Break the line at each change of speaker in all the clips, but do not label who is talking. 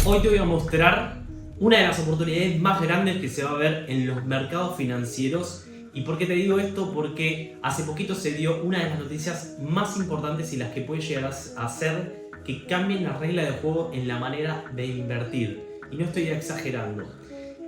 Hoy te voy a mostrar una de las oportunidades más grandes que se va a ver en los mercados financieros. ¿Y por qué te digo esto? Porque hace poquito se dio una de las noticias más importantes y las que puede llegar a hacer que cambien las reglas de juego en la manera de invertir. Y no estoy exagerando.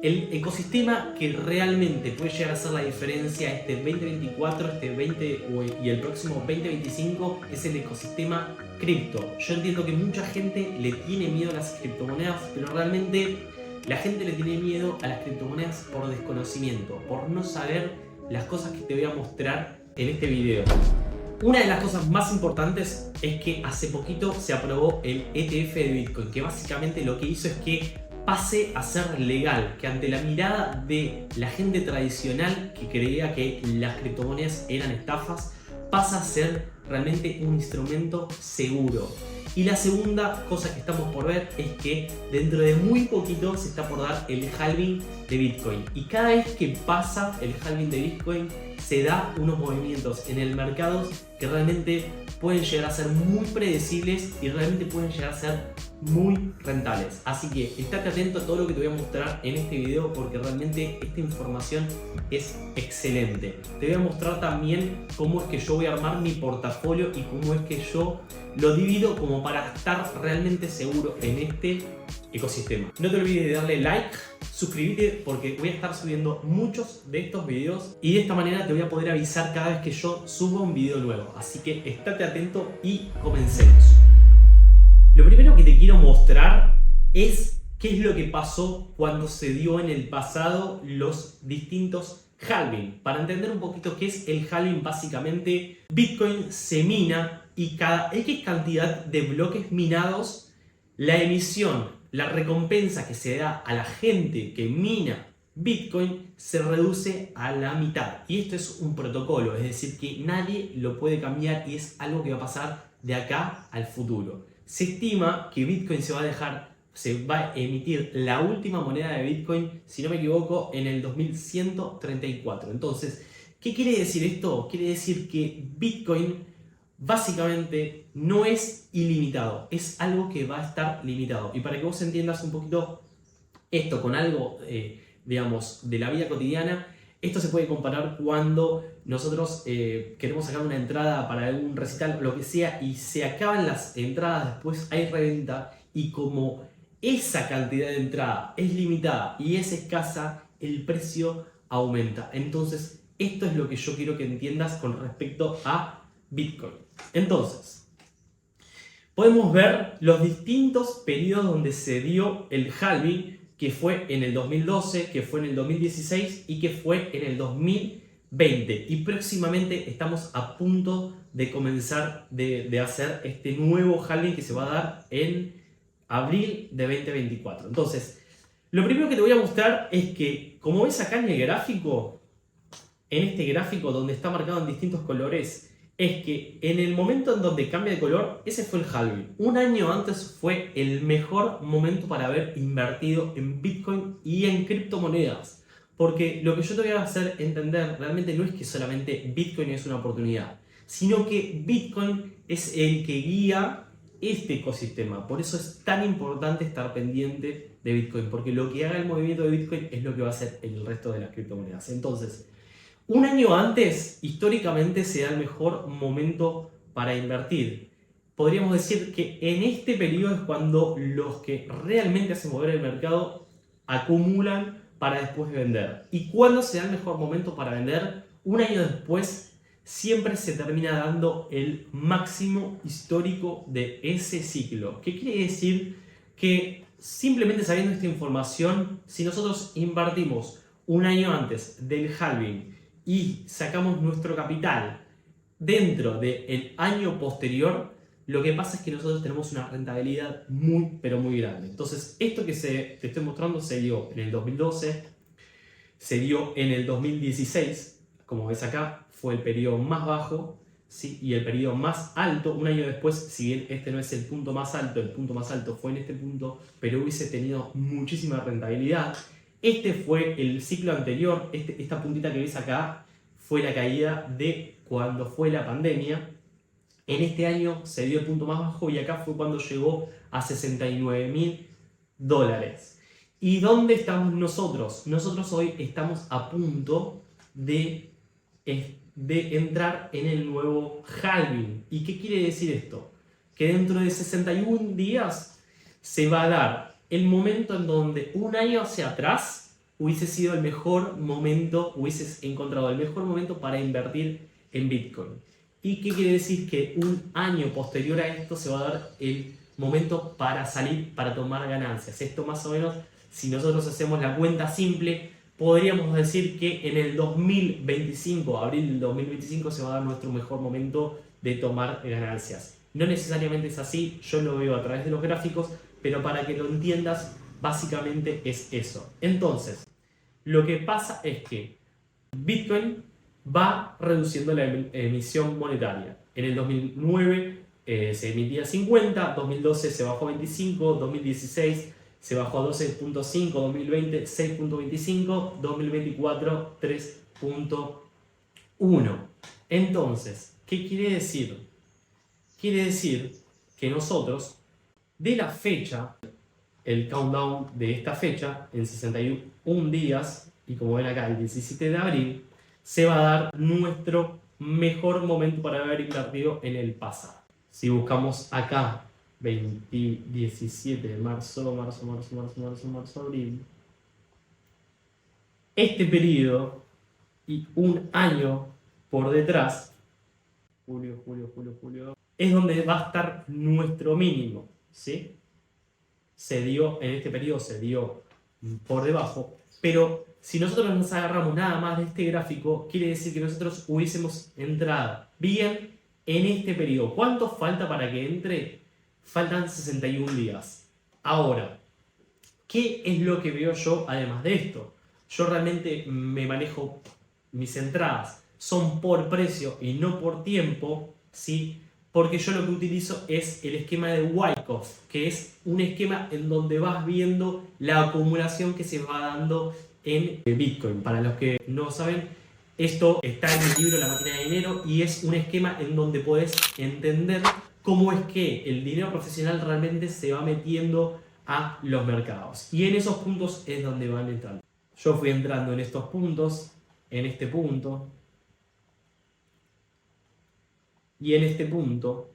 El ecosistema que realmente puede llegar a hacer la diferencia este 2024, y el próximo 2025 es el ecosistema cripto. Yo entiendo que mucha gente le tiene miedo a las criptomonedas, pero realmente la gente le tiene miedo a las criptomonedas por desconocimiento, por no saber las cosas que te voy a mostrar en este video. Una de las cosas más importantes es que hace poquito se aprobó el ETF de Bitcoin, que básicamente lo que hizo es que pase a ser legal, que ante la mirada de la gente tradicional que creía que las criptomonedas eran estafas, pasa a ser realmente un instrumento seguro. Y la segunda cosa que estamos por ver es que dentro de muy poquito se está por dar el halving de Bitcoin. Y cada vez que pasa el halving de Bitcoin se da unos movimientos en el mercado que realmente pueden llegar a ser muy predecibles y realmente pueden llegar a ser muy rentables. Así que estate atento a todo lo que te voy a mostrar en este video porque realmente esta información es excelente. Te voy a mostrar también cómo es que yo voy a armar mi portafolio y cómo es que yo lo divido como para estar realmente seguro en este ecosistema. No te olvides de darle like, suscríbete porque voy a estar subiendo muchos de estos videos y de esta manera te voy a poder avisar cada vez que yo suba un video nuevo. Así que estate atento y comencemos. Lo primero que te quiero mostrar es qué es lo que pasó cuando se dio en el pasado los distintos halving. Para entender un poquito qué es el halving, básicamente Bitcoin se mina y cada X cantidad de bloques minados, la emisión, la recompensa que se da a la gente que mina Bitcoin se reduce a la mitad. Y esto es un protocolo, es decir, que nadie lo puede cambiar y es algo que va a pasar de acá al futuro. Se estima que Bitcoin se va a emitir la última moneda de Bitcoin, si no me equivoco, en el 2134. Entonces, ¿qué quiere decir esto? Quiere decir que Bitcoin básicamente no es ilimitado, es algo que va a estar limitado. Y para que vos entiendas un poquito esto con algo, digamos, de la vida cotidiana, esto se puede comparar cuando nosotros queremos sacar una entrada para algún recital, lo que sea, y se acaban las entradas, después hay reventa, y como esa cantidad de entrada es limitada y es escasa, el precio aumenta. Entonces, esto es lo que yo quiero que entiendas con respecto a Bitcoin. Entonces, podemos ver los distintos periodos donde se dio el halving, que fue en el 2012, que fue en el 2016 y que fue en el 2020. Y próximamente estamos a punto de comenzar de hacer este nuevo halving que se va a dar en abril de 2024. Entonces, lo primero que te voy a mostrar es que, como ves acá en el gráfico, en este gráfico donde está marcado en distintos colores, es que en el momento en donde cambia de color, ese fue el halving. Un año antes fue el mejor momento para haber invertido en Bitcoin y en criptomonedas. Porque lo que yo te voy a hacer entender realmente no es que solamente Bitcoin es una oportunidad, sino que Bitcoin es el que guía este ecosistema. Por eso es tan importante estar pendiente de Bitcoin, porque lo que haga el movimiento de Bitcoin es lo que va a hacer el resto de las criptomonedas. Entonces, un año antes, históricamente, se da el mejor momento para invertir. Podríamos decir que en este periodo es cuando los que realmente hacen mover el mercado acumulan para después vender. ¿Y cuándo se da el mejor momento para vender? Un año después siempre se termina dando el máximo histórico de ese ciclo. ¿Qué quiere decir? Que simplemente sabiendo esta información, si nosotros invertimos un año antes del halving y sacamos nuestro capital dentro del año posterior, lo que pasa es que nosotros tenemos una rentabilidad muy, pero muy grande. Entonces, esto que te estoy mostrando se dio en el 2012, se dio en el 2016, como ves acá, fue el periodo más bajo, ¿sí? Y el periodo más alto, un año después, si bien este no es el punto más alto, el punto más alto fue en este punto, pero hubiese tenido muchísima rentabilidad. Este fue el ciclo anterior, esta puntita que ves acá fue la caída de cuando fue la pandemia. En este año se dio el punto más bajo y acá fue cuando llegó a 69.000 dólares. ¿Y dónde estamos nosotros? Nosotros hoy estamos a punto de entrar en el nuevo halving. ¿Y qué quiere decir esto? Que dentro de 61 días se va a dar el momento en donde un año hacia atrás hubiese sido el mejor momento, hubieses encontrado el mejor momento para invertir en Bitcoin. ¿Y qué quiere decir? Que un año posterior a esto se va a dar el momento para salir, para tomar ganancias. Esto más o menos, si nosotros hacemos la cuenta simple, podríamos decir que en el 2025, abril del 2025, se va a dar nuestro mejor momento de tomar ganancias. No necesariamente es así, yo lo veo a través de los gráficos, pero para que lo entiendas, básicamente es eso. Entonces, lo que pasa es que Bitcoin va reduciendo la emisión monetaria. En el 2009 se emitía 50, 2012 se bajó a 25, 2016 se bajó a 12.5, 2020 6.25, 2024 3.1. Entonces, ¿qué quiere decir? Quiere decir que nosotros, de la fecha, el countdown de esta fecha, en 61 días, y como ven acá, el 17 de abril, se va a dar nuestro mejor momento para haber invertido en el pasado. Si buscamos acá 17 de marzo, abril, este periodo y un año por detrás, julio, es donde va a estar nuestro mínimo, ¿sí? Se dio, en este periodo se dio por debajo, pero si nosotros nos agarramos nada más de este gráfico, quiere decir que nosotros hubiésemos entrado bien en este periodo. ¿Cuánto falta para que entre? Faltan 61 días. Ahora, ¿qué es lo que veo yo además de esto? Yo realmente me manejo, mis entradas son por precio y no por tiempo, ¿sí? Porque yo lo que utilizo es el esquema de Wyckoff, que es un esquema en donde vas viendo la acumulación que se va dando en Bitcoin. Para los que no saben, esto está en el libro La máquina de dinero y es un esquema en donde podés entender cómo es que el dinero profesional realmente se va metiendo a los mercados. Y en esos puntos es donde van entrando. Yo fui entrando en estos puntos, en este punto, y en este punto,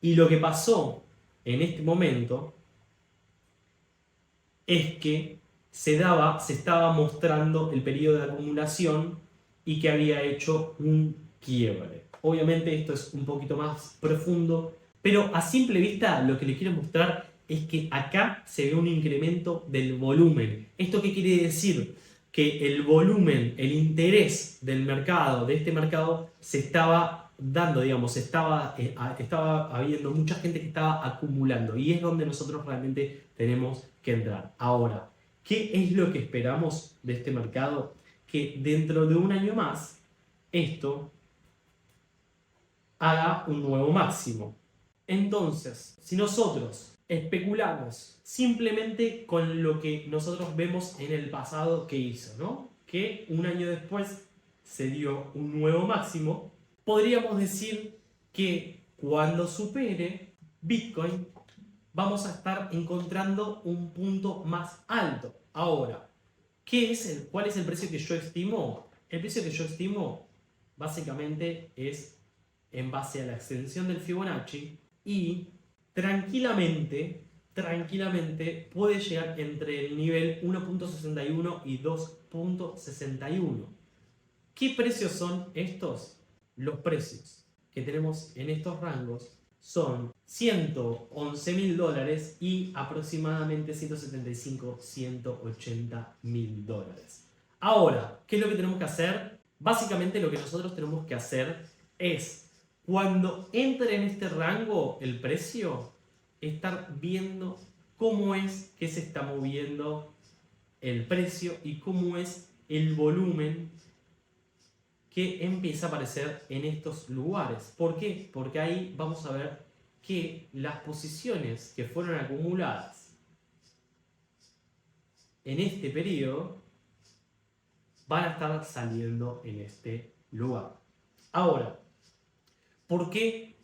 y lo que pasó en este momento es que se estaba mostrando el periodo de acumulación y que había hecho un quiebre. Obviamente esto es un poquito más profundo, pero a simple vista lo que les quiero mostrar es que acá se ve un incremento del volumen. ¿Esto qué quiere decir? Que el volumen, el interés del mercado, de este mercado, se estaba dando, digamos, estaba habiendo mucha gente que estaba acumulando y es donde nosotros realmente tenemos que entrar. Ahora, ¿qué es lo que esperamos de este mercado? Que dentro de un año más esto haga un nuevo máximo. Entonces, si nosotros especulamos simplemente con lo que nosotros vemos en el pasado que hizo, ¿no? Que un año después se dio un nuevo máximo, podríamos decir que cuando supere Bitcoin vamos a estar encontrando un punto más alto. Ahora, ¿cuál es el precio que yo estimo? El precio que yo estimo básicamente es en base a la extensión del Fibonacci y tranquilamente puede llegar entre el nivel 1.61 y 2.61. ¿Qué precios son estos? Los precios que tenemos en estos rangos son $111.000 y aproximadamente 175-180.000 dólares. Ahora, ¿qué es lo que tenemos que hacer? Básicamente lo que nosotros tenemos que hacer es, cuando entre en este rango el precio, estar viendo cómo es que se está moviendo el precio y cómo es el volumen que empieza a aparecer en estos lugares. ¿Por qué? Porque ahí vamos a ver que las posiciones que fueron acumuladas en este periodo van a estar saliendo en este lugar. Ahora, ¿por qué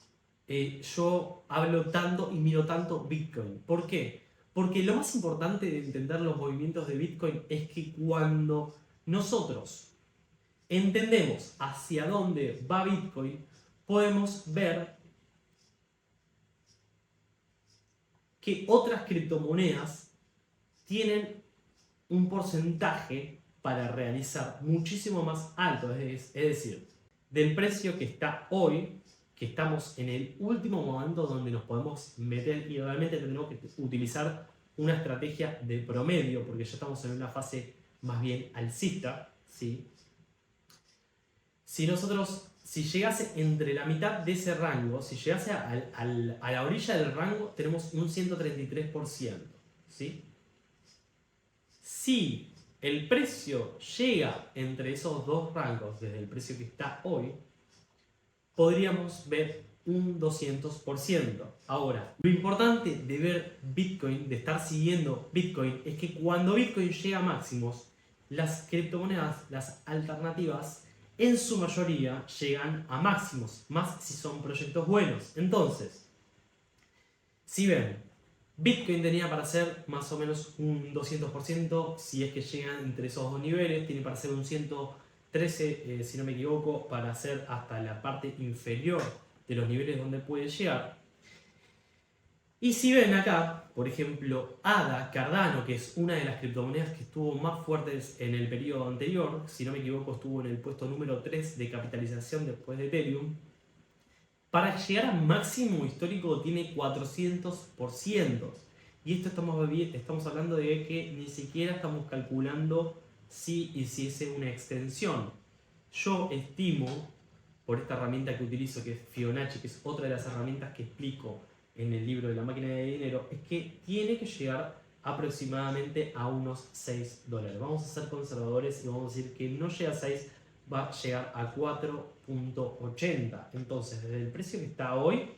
yo hablo tanto y miro tanto Bitcoin? ¿Por qué? Porque lo más importante de entender los movimientos de Bitcoin es que cuando nosotros entendemos hacia dónde va Bitcoin, podemos ver que otras criptomonedas tienen un porcentaje para realizar muchísimo más alto. Es decir, del precio que está hoy, que estamos en el último momento donde nos podemos meter y realmente tenemos que utilizar una estrategia de promedio, porque ya estamos en una fase más bien alcista, ¿sí? Si llegase entre la mitad de ese rango, si llegase a la orilla del rango, tenemos un 133%, ¿sí? Si el precio llega entre esos dos rangos, desde el precio que está hoy, podríamos ver un 200%. Ahora, lo importante de ver Bitcoin, de estar siguiendo Bitcoin, es que cuando Bitcoin llega a máximos, las criptomonedas, las alternativas, en su mayoría llegan a máximos, más si son proyectos buenos. Entonces, si ven, Bitcoin tenía para hacer más o menos un 200%, si es que llegan entre esos dos niveles, tiene para hacer un 113, si no me equivoco, para hacer hasta la parte inferior de los niveles donde puede llegar. Y si ven acá, por ejemplo, ADA, Cardano, que es una de las criptomonedas que estuvo más fuertes en el periodo anterior, si no me equivoco estuvo en el puesto número 3 de capitalización después de Ethereum, para llegar al máximo histórico tiene 400%. Y esto estamos hablando de que ni siquiera estamos calculando si hiciese una extensión. Yo estimo, por esta herramienta que utilizo, que es Fibonacci, que es otra de las herramientas que explico en el libro de la máquina de dinero, es que tiene que llegar aproximadamente a unos $6. Vamos a ser conservadores y vamos a decir que no llega a 6, va a llegar a 4.80. Entonces, desde el precio que está hoy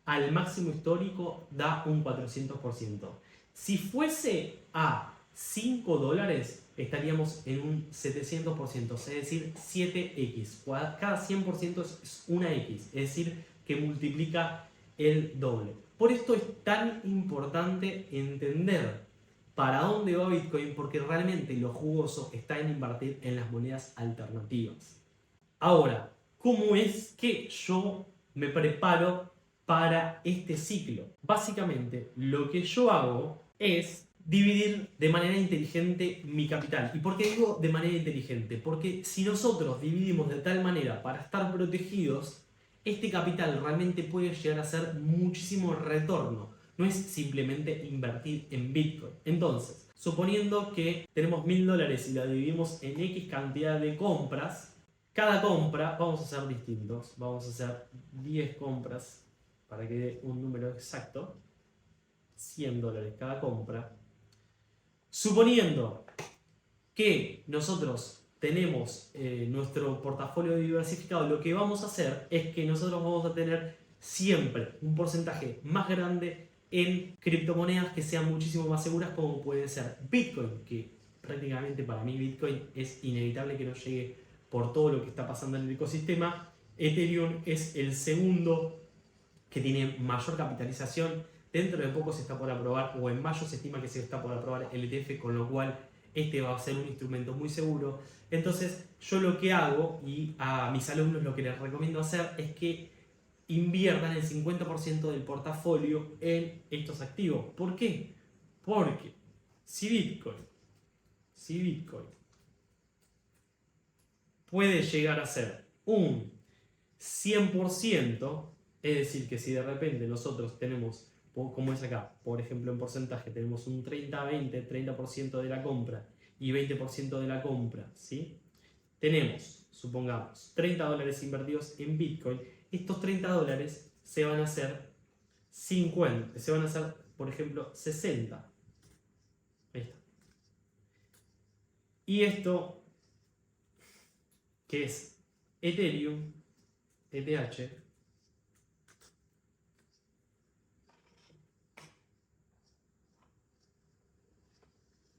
al máximo histórico da un 400%. Si fuese a $5, estaríamos en un 700%, es decir, 7x. Cada 100% es una x, es decir, que multiplica el doble. Por esto es tan importante entender para dónde va Bitcoin, porque realmente lo jugoso está en invertir en las monedas alternativas. Ahora, ¿cómo es que yo me preparo para este ciclo? Básicamente, lo que yo hago es dividir de manera inteligente mi capital. ¿Y por qué digo de manera inteligente? Porque si nosotros dividimos de tal manera para estar protegidos, este capital realmente puede llegar a ser muchísimo retorno. No es simplemente invertir en Bitcoin. Entonces, suponiendo que tenemos $1000 y la dividimos en X cantidad de compras, cada compra vamos a hacer distintos. Vamos a hacer 10 compras para que dé un número exacto. $100 cada compra. Suponiendo que nosotros tenemos nuestro portafolio diversificado, lo que vamos a hacer es que nosotros vamos a tener siempre un porcentaje más grande en criptomonedas que sean muchísimo más seguras, como puede ser Bitcoin, que prácticamente para mí Bitcoin es inevitable que no llegue por todo lo que está pasando en el ecosistema. Ethereum es el segundo que tiene mayor capitalización. Dentro de poco se está por aprobar, o en mayo se estima que se está por aprobar el ETF, con lo cual este va a ser un instrumento muy seguro. Entonces, yo lo que hago, y a mis alumnos lo que les recomiendo hacer, es que inviertan el 50% del portafolio en estos activos. ¿Por qué? Porque si Bitcoin puede llegar a ser un 100%, es decir, que si de repente nosotros tenemos, como es acá, por ejemplo en porcentaje, tenemos un 30% de la compra y 20% de la compra, ¿sí? Tenemos, supongamos, $30 invertidos en Bitcoin. Estos $30 se van a hacer 50, se van a hacer, por ejemplo, 60. Ahí está. Y esto, que es Ethereum, ETH,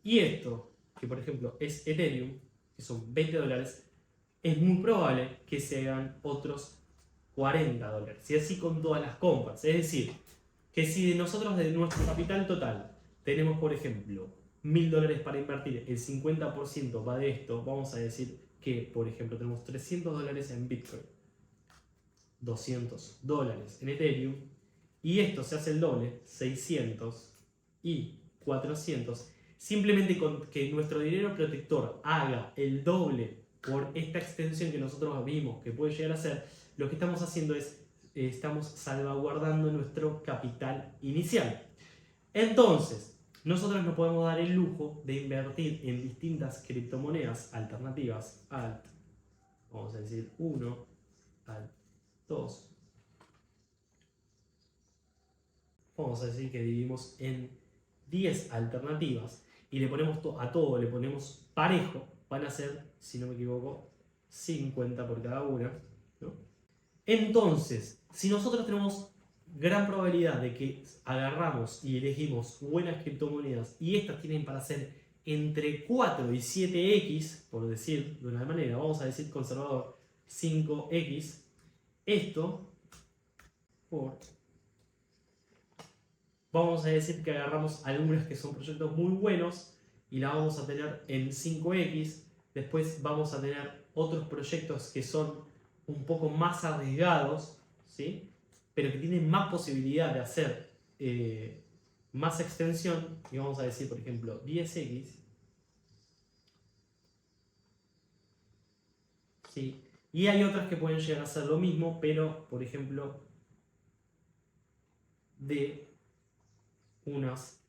y esto, que por ejemplo es Ethereum, que son $20, es muy probable que se hagan otros $40. Y así con todas las compras. Es decir, que si nosotros de nuestro capital total tenemos, por ejemplo, $1000 para invertir, el 50% va de esto, vamos a decir que, por ejemplo, tenemos $300 en Bitcoin, $200 en Ethereum, y esto se hace el doble, 600 y 400, simplemente con que nuestro dinero protector haga el doble por esta extensión que nosotros vimos que puede llegar a ser, lo que estamos haciendo es, estamos salvaguardando nuestro capital inicial. Entonces, nosotros nos podemos dar el lujo de invertir en distintas criptomonedas alternativas, alt, vamos a decir 1, alt 2, vamos a decir que dividimos en 10 alternativas y le ponemos a todo, le ponemos parejo, van a ser, si no me equivoco, 50 por cada una, ¿no? Entonces, si nosotros tenemos gran probabilidad de que agarramos y elegimos buenas criptomonedas y estas tienen para hacer entre 4 y 7x, por decir de una manera, vamos a decir conservador 5x, esto por... Vamos a decir que agarramos algunas que son proyectos muy buenos y la vamos a tener en 5x, después vamos a tener otros proyectos que son un poco más arriesgados, ¿sí? Pero que tienen más posibilidad de hacer más extensión, y vamos a decir, por ejemplo, 10x, ¿sí? Y hay otras que pueden llegar a hacer lo mismo, pero, por ejemplo, de unas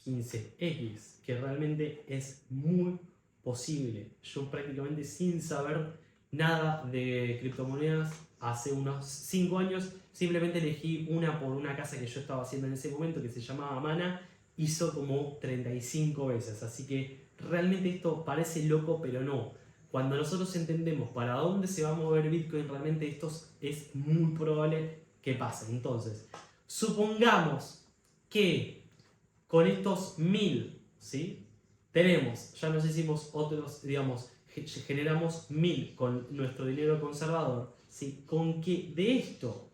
15x, que realmente es muy posible. Yo prácticamente sin saber nada de criptomonedas, hace unos 5 años, simplemente elegí una por una casa que yo estaba haciendo en ese momento, que se llamaba Mana, hizo como 35 veces. Así que realmente esto parece loco, pero no. Cuando nosotros entendemos para dónde se va a mover Bitcoin, realmente esto es muy probable que pase. Entonces, supongamos que con estos 1000, ¿sí? Tenemos, ya nos hicimos otros, digamos, generamos 1000 con nuestro dinero conservador, ¿sí? Con que de esto,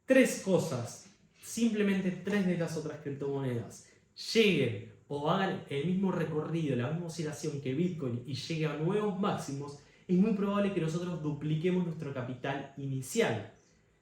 3 cosas, simplemente 3 de las otras criptomonedas, lleguen o hagan el mismo recorrido, la misma oscilación que Bitcoin y lleguen a nuevos máximos, es muy probable que nosotros dupliquemos nuestro capital inicial,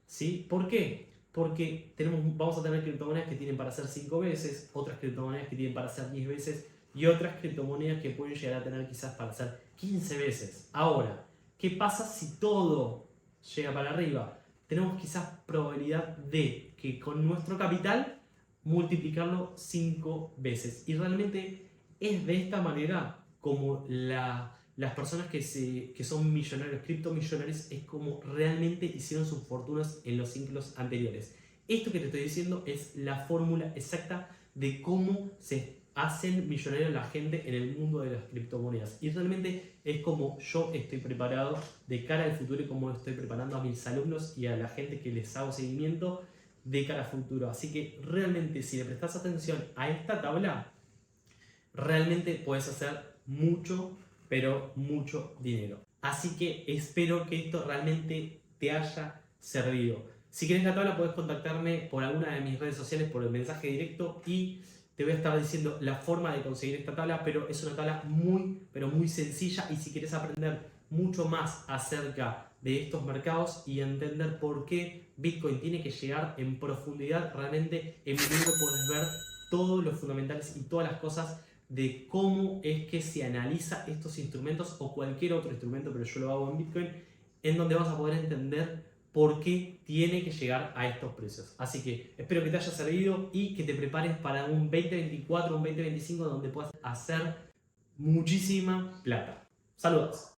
¿sí? ¿Por qué? Porque vamos a tener criptomonedas que tienen para hacer 5 veces, otras criptomonedas que tienen para hacer 10 veces y otras criptomonedas que pueden llegar a tener quizás para hacer 15 veces. Ahora, ¿qué pasa si todo llega para arriba? Tenemos quizás probabilidad de que con nuestro capital multiplicarlo 5 veces. Y realmente es de esta manera como las personas que son millonarios, criptomillonarios, es como realmente hicieron sus fortunas en los siglos anteriores. Esto que te estoy diciendo es la fórmula exacta de cómo se hacen millonarios la gente en el mundo de las criptomonedas. Y realmente es como yo estoy preparado de cara al futuro y como estoy preparando a mis alumnos y a la gente que les hago seguimiento de cara al futuro. Así que realmente si le prestas atención a esta tabla, realmente puedes hacer mucho, pero mucho dinero. Así que espero que esto realmente te haya servido. Si quieres la tabla puedes contactarme por alguna de mis redes sociales por el mensaje directo y te voy a estar diciendo la forma de conseguir esta tabla, pero es una tabla muy, pero muy sencilla y si quieres aprender mucho más acerca de estos mercados y entender por qué Bitcoin tiene que llegar en profundidad, realmente en mi libro puedes ver todos los fundamentales y todas las cosas de cómo es que se analiza estos instrumentos o cualquier otro instrumento, pero yo lo hago en Bitcoin, en donde vas a poder entender por qué tiene que llegar a estos precios. Así que espero que te haya servido y que te prepares para un 2024, un 2025 donde puedas hacer muchísima plata. Saludos.